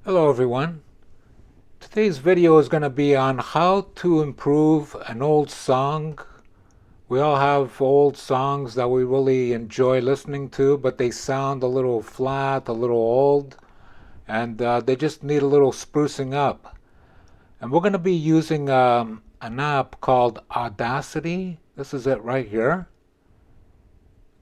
Hello everyone. Today's video is going to be on how to improve an old song. We all have old songs that we really enjoy listening to, but they sound a little flat, a little old, and they just need a little sprucing up. And we're going to be using an app called Audacity. This is it right here.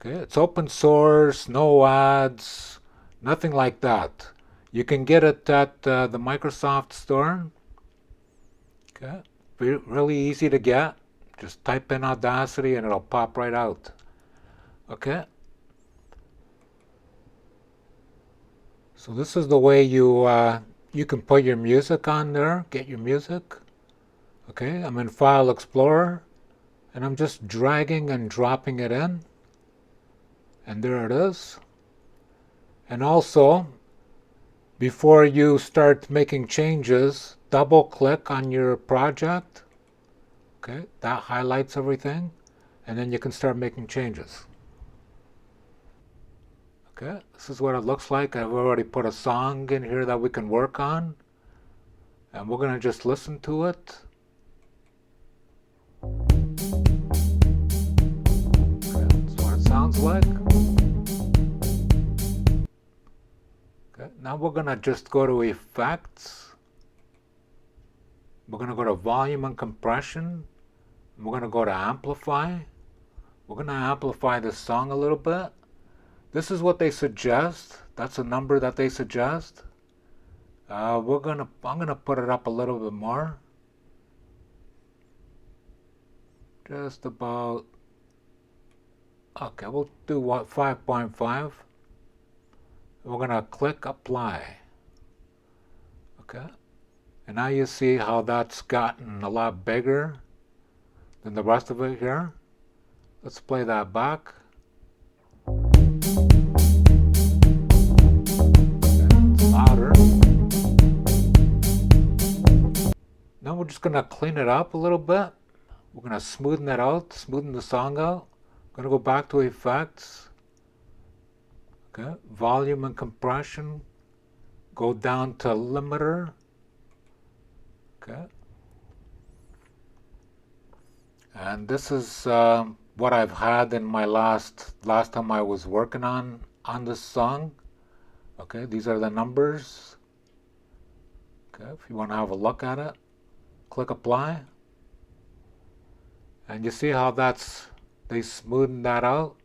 Okay, it's open source, no ads, nothing like that. You can get it at the Microsoft Store. Okay, really easy to get. Just type in Audacity and it'll pop right out. Okay. So this is the way you can put your music on there, get your music. Okay, I'm in File Explorer and I'm just dragging and dropping it in. And there it is. And also, before you start making changes, double click on your project. Okay, that highlights everything, and then you can start making changes. Okay, this is what it looks like. I've already put a song in here that we can work on, and we're going to just listen to it. Okay, that's what it sounds like. Okay, now we're going to just go to Effects. We're going to go to Volume and Compression. We're going to go to Amplify. We're going to amplify this song a little bit. This is what they suggest. That's a number that they suggest. I'm gonna put it up a little bit more. Just about. Okay, we'll do what 5.5. We're gonna click Apply. Okay, and now you see how that's gotten a lot bigger than the rest of it here. Let's play that back. Louder. Now we're just going to clean it up a little bit. We're going to smoothen it out, smoothen the song out. I'm going to go back to Effects. Okay, Volume and Compression. Go down to Limiter. Okay. And this is what I've had in my last time I was working on this song. Okay, these are the numbers. Okay, if you want to have a look at it, click Apply. And you see how they smoothened that out.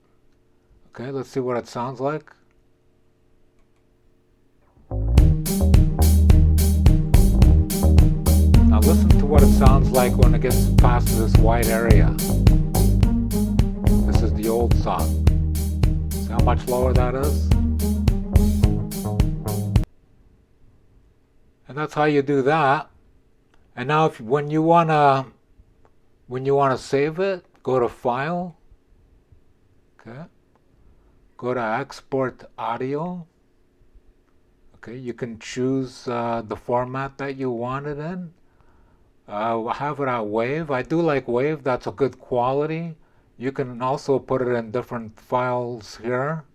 Okay, let's see what it sounds like. Now listen to what it sounds like when it gets past this white area. This is the old song. See how much lower that is? And that's how you do that. And now when you wanna save it, go to File. Okay. Go to Export Audio. Okay, you can choose the format that you want it in. Have it at WAV. I do like WAV. That's a good quality. You can also put it in different files here.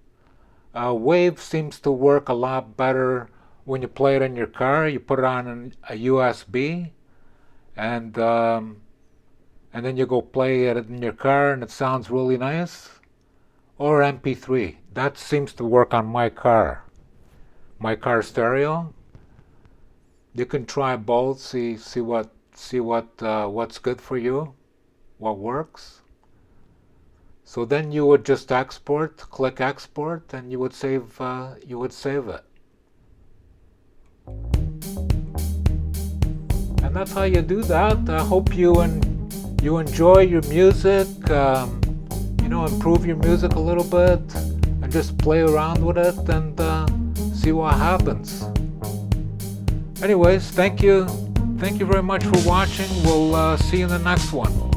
WAV seems to work a lot better when you play it in your car. You put it on a USB, and then you go play it in your car, and it sounds really nice. Or MP3. That seems to work on my car stereo. You can try both. See what's good for you, what works. So then you would just export, click export, and you would save it. And that's how you do that. I hope you enjoy your music. Improve your music a little bit, and just play around with it and see what happens. Anyways, thank you very much for watching. We'll see you in the next one.